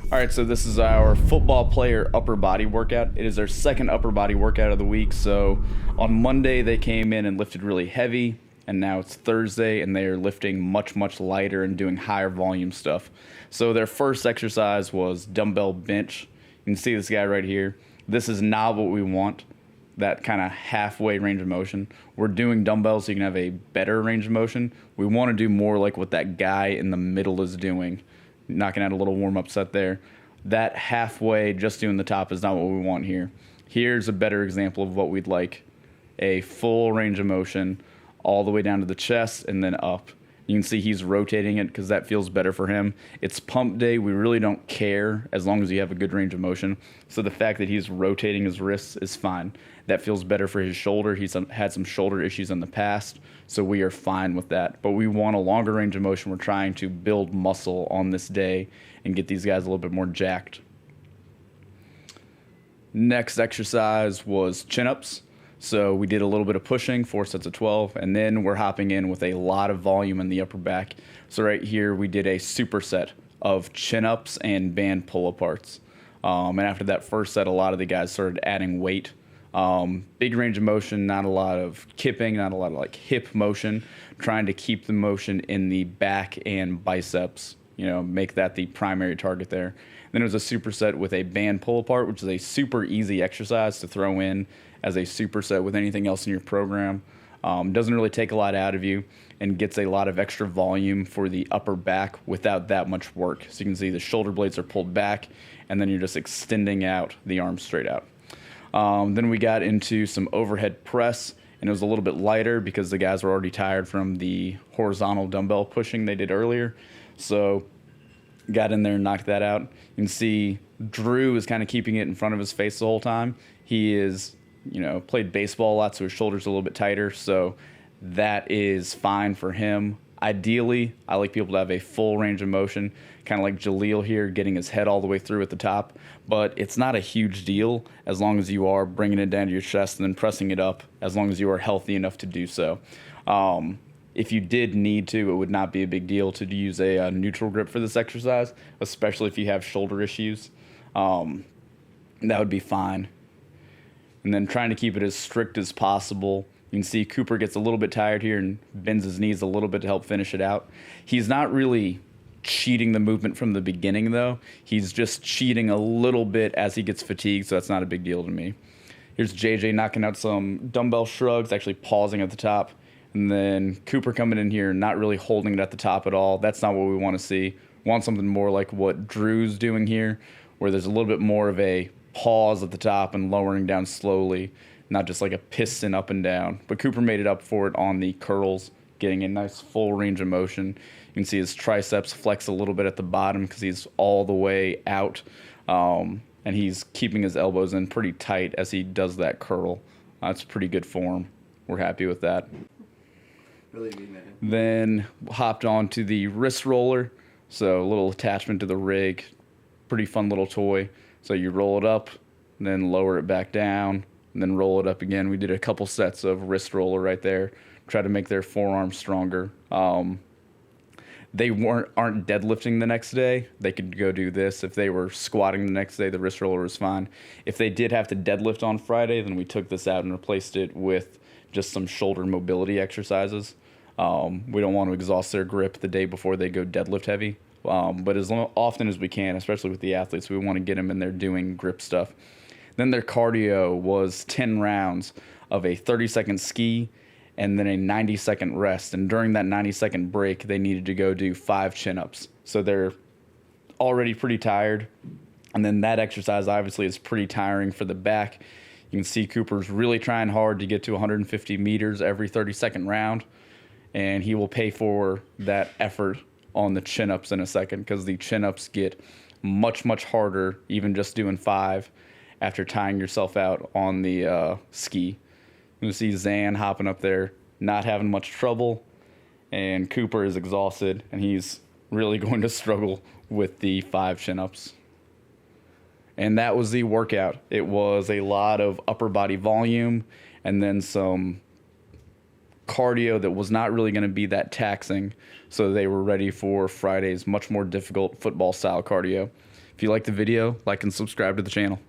All right, so this is our football player upper body workout. It is our second upper body workout of the week. So on Monday, they came in and lifted really heavy, and now it's Thursday, and they are lifting much, much lighter and doing higher volume stuff. So their first exercise was dumbbell bench. You can see this guy right here. This is not what we want, that kind of halfway range of motion. We're doing dumbbells so you can have a better range of motion. We want to do more like what that guy in the middle is doing, knocking out a little warm-up set there. That halfway, just doing the top, is not what we want here. Here's a better example of what we'd like. A full range of motion all the way down to the chest and then up. You can see he's rotating it because that feels better for him. It's pump day. We really don't care as long as you have a good range of motion. So the fact that he's rotating his wrists is fine. That feels better for his shoulder. He's had some shoulder issues in the past, so we are fine with that. But we want a longer range of motion. We're trying to build muscle on this day and get these guys a little bit more jacked. Next exercise was chin-ups. So we did a little bit of pushing, 4 sets of 12, and then we're hopping in with a lot of volume in the upper back. So right here we did a superset of chin-ups and band pull-aparts. And after that first set, a lot of the guys started adding weight. Big range of motion, not a lot of kipping, not a lot of like hip motion, trying to keep the motion in the back and biceps, make that the primary target there. Then it was a superset with a band pull-apart, which is a super easy exercise to throw in as a superset with anything else in your program. Doesn't really take a lot out of you and gets a lot of extra volume for the upper back without that much work. So you can see the shoulder blades are pulled back, and then you're just extending out the arms straight out. Then we got into some overhead press, and it was a little bit lighter because the guys were already tired from the horizontal dumbbell pushing they did earlier. So got in there and knocked that out. You can see Drew is kind of keeping it in front of his face the whole time. He is, played baseball a lot, so his shoulder's a little bit tighter, so that is fine for him. Ideally, I like people to have a full range of motion, kind of like Jaleel here, getting his head all the way through at the top, but it's not a huge deal as long as you are bringing it down to your chest and then pressing it up, as long as you are healthy enough to do so. If you did need to, it would not be a big deal to use a neutral grip for this exercise, especially if you have shoulder issues. That would be fine. And then trying to keep it as strict as possible. You can see Cooper gets a little bit tired here and bends his knees a little bit to help finish it out. He's not really cheating the movement from the beginning, though. He's just cheating a little bit as he gets fatigued, so that's not a big deal to me. Here's JJ knocking out some dumbbell shrugs, actually pausing at the top. And then Cooper coming in here, not really holding it at the top at all. That's not what we want to see. We want something more like what Drew's doing here, where there's a little bit more of a pause at the top and lowering down slowly, not just like a piston up and down. But Cooper made it up for it on the curls, getting a nice full range of motion. You can see his triceps flex a little bit at the bottom because he's all the way out, and he's keeping his elbows in pretty tight as he does that curl. That's pretty good form. We're happy with that. Then hopped on to the wrist roller, so a little attachment to the rig, pretty fun little toy. So you roll it up, then lower it back down, and then roll it up again. We did a couple sets of wrist roller right there, try to make their forearms stronger. They aren't deadlifting the next day. They could go do this. If they were squatting the next day, the wrist roller was fine. If they did have to deadlift on Friday, then we took this out and replaced it with just some shoulder mobility exercises. We don't want to exhaust their grip the day before they go deadlift heavy. But as often as we can, especially with the athletes, we want to get them in there doing grip stuff. Then their cardio was 10 rounds of a 30-second ski and then a 90-second rest. And during that 90-second break, they needed to go do 5 chin-ups. So they're already pretty tired. And then that exercise obviously is pretty tiring for the back. You can see Cooper's really trying hard to get to 150 meters every 30-second round. And he will pay for that effort on the chin-ups in a second, because the chin-ups get much, much harder even just doing 5 after tying yourself out on the ski. You see Zan hopping up there, not having much trouble, and Cooper is exhausted, and he's really going to struggle with the 5 chin-ups. And that was the workout. It was a lot of upper body volume and then some cardio that was not really going to be that taxing, so they were ready for Friday's much more difficult football style cardio. If you like the video, like and subscribe to the channel.